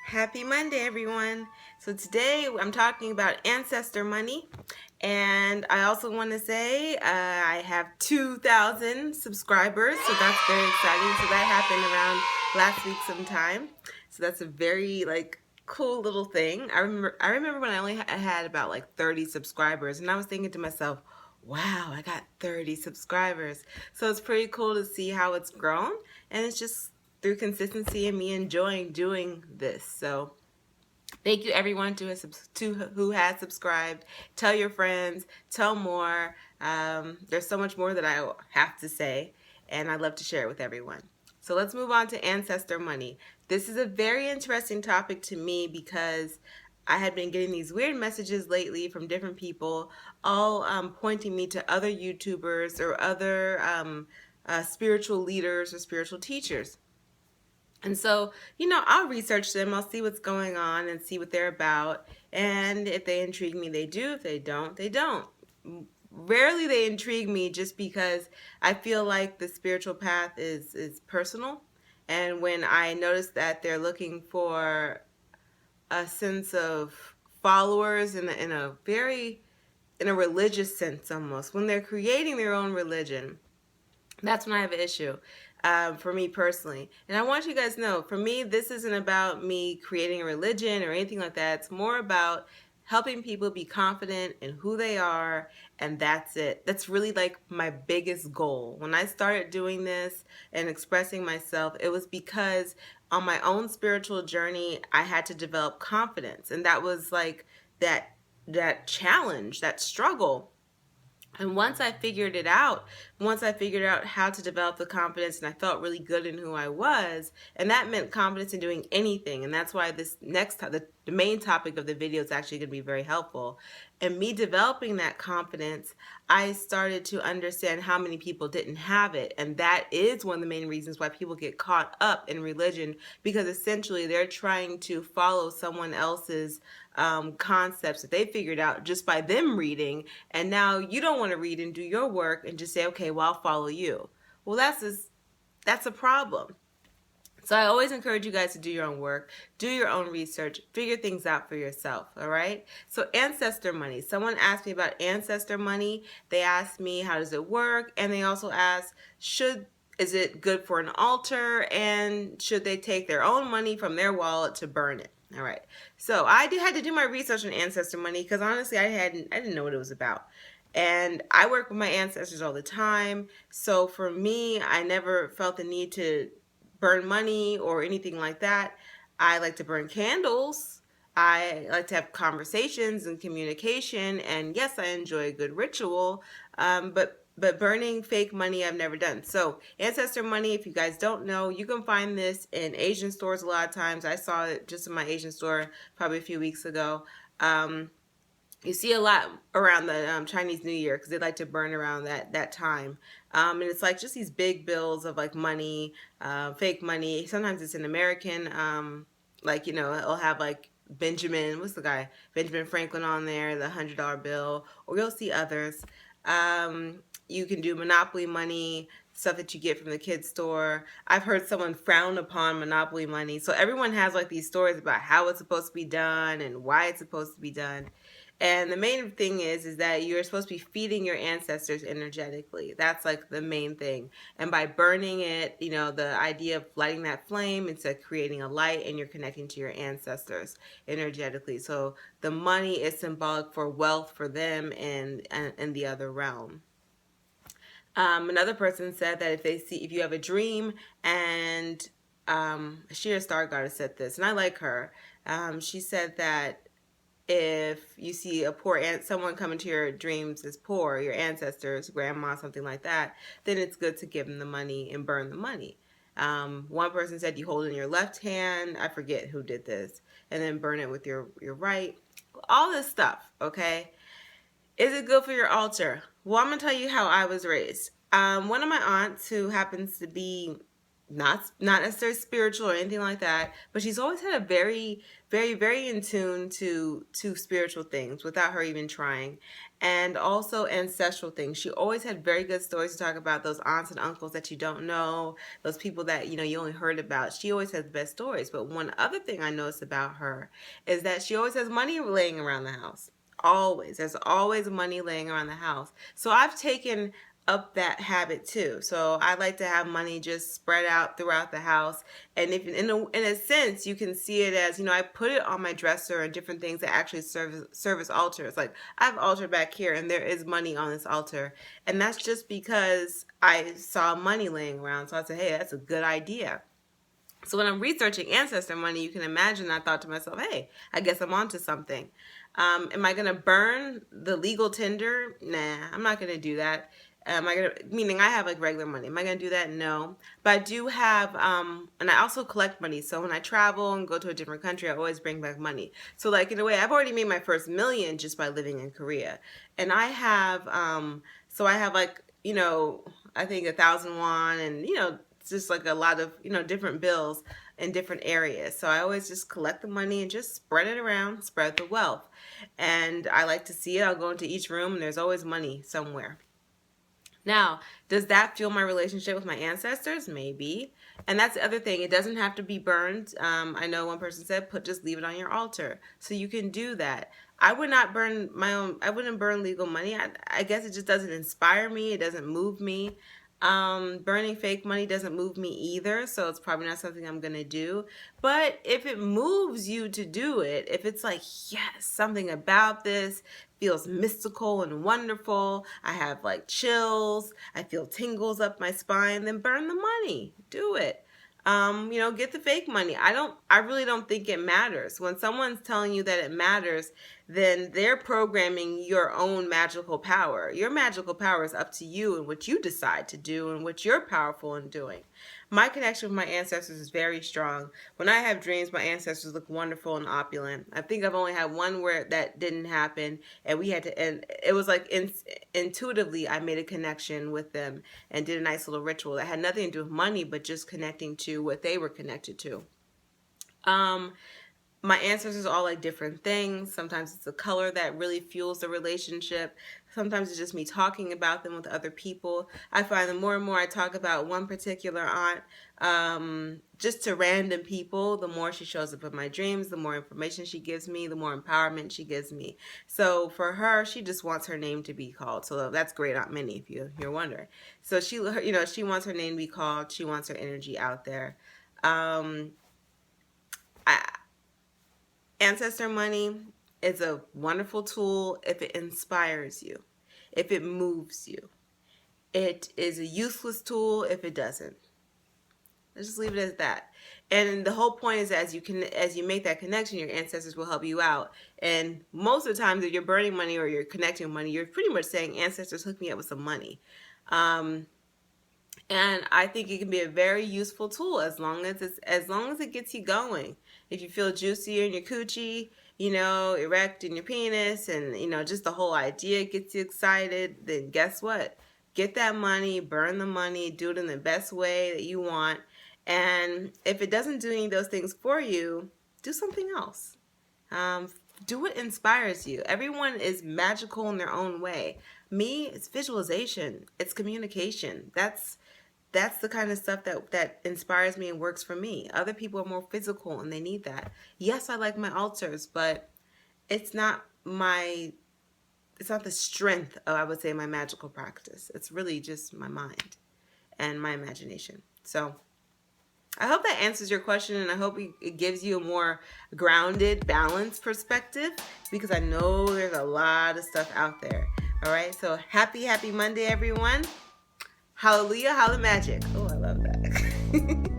Happy Monday, everyone. So today I'm talking about ancestor money, and I also want to say I have 2,000 subscribers, so that's very exciting. So that happened around last week sometime. So that's a very cool little thing. I remember when I only had about 30 subscribers, and I was thinking to myself, wow, I got 30 subscribers. So it's pretty cool to see how it's grown, and it's just through consistency and me enjoying doing this. So thank you everyone to who has subscribed. Tell your friends, tell more. There's so much more that I have to say, and I'd love to share it with everyone. So let's move on to ancestor money. This is a very interesting topic to me because I had been getting these weird messages lately from different people, all pointing me to other YouTubers or other spiritual leaders or spiritual teachers. And so, I'll research them, I'll see what's going on and see what they're about. And if they intrigue me, they do. If they don't, they don't. Rarely they intrigue me just because I feel like the spiritual path is personal. And when I notice that they're looking for a sense of followers in a religious sense almost, when they're creating their own religion, that's when I have an issue for me personally. And I want you guys to know, for me, this isn't about me creating a religion or anything like that. It's more about helping people be confident in who they are, and that's it. That's really like my biggest goal. When I started doing this and expressing myself, it was because on my own spiritual journey, I had to develop confidence, and that was like that challenge, that struggle. And once I figured out how to develop the confidence and I felt really good in who I was, and that meant confidence in doing anything. And that's why this the main topic of the video is actually going to be very helpful. And me developing that confidence, I started to understand how many people didn't have it. And that is one of the main reasons why people get caught up in religion, because essentially they're trying to follow someone else's concepts that they figured out just by them reading. And now you don't want to read and do your work and just say, okay, well, I'll follow you. Well, that's a problem. So I always encourage you guys to do your own work, do your own research, figure things out for yourself, all right? So ancestor money. Someone asked me about ancestor money. They asked me, how does it work? And they also asked, is it good for an altar? And should they take their own money from their wallet to burn it? All right. So had to do my research on ancestor money because honestly, I didn't know what it was about. And I work with my ancestors all the time. So for me, I never felt the need to burn money or anything like that. I like to burn candles. I like to have conversations and communication. And yes, I enjoy a good ritual. But burning fake money, I've never done. So ancestor money, if you guys don't know, you can find this in Asian stores a lot of times. I saw it just in my Asian store probably a few weeks ago. You see a lot around the Chinese New Year because they like to burn around that time. And it's like just these big bills of like money, fake money. Sometimes it's an American, it'll have like what's the guy? Benjamin Franklin on there, the $100 bill, or you'll see others. You can do Monopoly money, stuff that you get from the kids store. I've heard someone frown upon Monopoly money. So everyone has like these stories about how it's supposed to be done and why it's supposed to be done. And the main thing is that you're supposed to be feeding your ancestors energetically. That's like the main thing. And by burning it, the idea of lighting that flame, it's like creating a light and you're connecting to your ancestors energetically. So the money is symbolic for wealth for them and the other realm. Another person said that if you have a dream and she a star goddess said this, and I like her. She said that if you see a someone come into your dreams as poor, your ancestors, grandma, something like that, then it's good to give them the money and burn the money. One person said you hold it in your left hand. I forget who did this, and then burn it with your right. All this stuff, okay? Is it good for your altar? Well, I'm gonna tell you how I was raised. One of my aunts, who happens to be not necessarily spiritual or anything like that, but she's always had a very in tune to spiritual things without her even trying, and also ancestral things. She always had very good stories to talk about, those aunts and uncles that you don't know, those people that you only heard about. She always has the best stories. But one other thing I noticed about her is that she always has money laying around the house. Always. There's always money laying around the house. So I've taken up that habit too. So I like to have money just spread out throughout the house. And if in a sense you can see it as, I put it on my dresser and different things that actually serve as altars. Like I have an altar back here and there is money on this altar. And that's just because I saw money laying around. So I said, hey, that's a good idea. So when I'm researching ancestor money, you can imagine I thought to myself, hey, I guess I'm onto something. Am I going to burn the legal tender? Nah, I'm not going to do that. Meaning I have like regular money. Am I going to do that? No. But I do have, and I also collect money. So when I travel and go to a different country, I always bring back money. So like in a way, I've already made my first million just by living in Korea. And I have, so I have like, I think 1,000 won and, just like a lot of, different bills in different areas. So I always just collect the money and just spread it around, spread the wealth. And I like to see it. I'll go into each room and there's always money somewhere. Now, does that fuel my relationship with my ancestors? Maybe. And that's the other thing. It doesn't have to be burned. I know one person said, just leave it on your altar. So you can do that. I would not burn I wouldn't burn legal money. I guess it just doesn't inspire me. It doesn't move me. Burning fake money doesn't move me either, so it's probably not something I'm gonna do. But if it moves you to do it, if it's like, yes, something about this feels mystical and wonderful, I have like chills, I feel tingles up my spine, then burn the money. Do it. Get the fake money. I really don't think it matters. When someone's telling you that it matters, then they're programming your own magical power. Your magical power is up to you and what you decide to do and what you're powerful in doing. My connection with my ancestors is very strong. When I have dreams, my ancestors look wonderful and opulent. I think I've only had one where that didn't happen, and it was like intuitively I made a connection with them and did a nice little ritual that had nothing to do with money, but just connecting to what they were connected to. My ancestors all like different things. Sometimes it's the color that really fuels the relationship. Sometimes it's just me talking about them with other people. I find the more and more I talk about one particular aunt, just to random people, the more she shows up in my dreams, the more information she gives me, the more empowerment she gives me. So for her, she just wants her name to be called. So that's great, Aunt Minnie, if you're wondering. So she wants her name to be called. She wants her energy out there. Ancestor money is a wonderful tool if it inspires you, if it moves you. It is a useless tool if it doesn't. Let's just leave it as that. And the whole point is as you make that connection, your ancestors will help you out. And most of the times if you're burning money or you're connecting money, you're pretty much saying, ancestors, hook me up with some money. And I think it can be a very useful tool as long as it gets you going. If you feel juicier in your coochie, erect in your penis, and just the whole idea gets you excited, then guess what? Get that money, burn the money, do it in the best way that you want. And if it doesn't do any of those things for you, do something else. Do what inspires you. Everyone is magical in their own way. Me, it's visualization. It's communication. That's the kind of stuff that inspires me and works for me. Other people are more physical and they need that. Yes, I like my altars, but it's not the strength of, I would say, my magical practice. It's really just my mind and my imagination. So I hope that answers your question, and I hope it gives you a more grounded, balanced perspective, because I know there's a lot of stuff out there. All right, so happy Monday, everyone. Hallelujah, holla magic. Oh, I love that.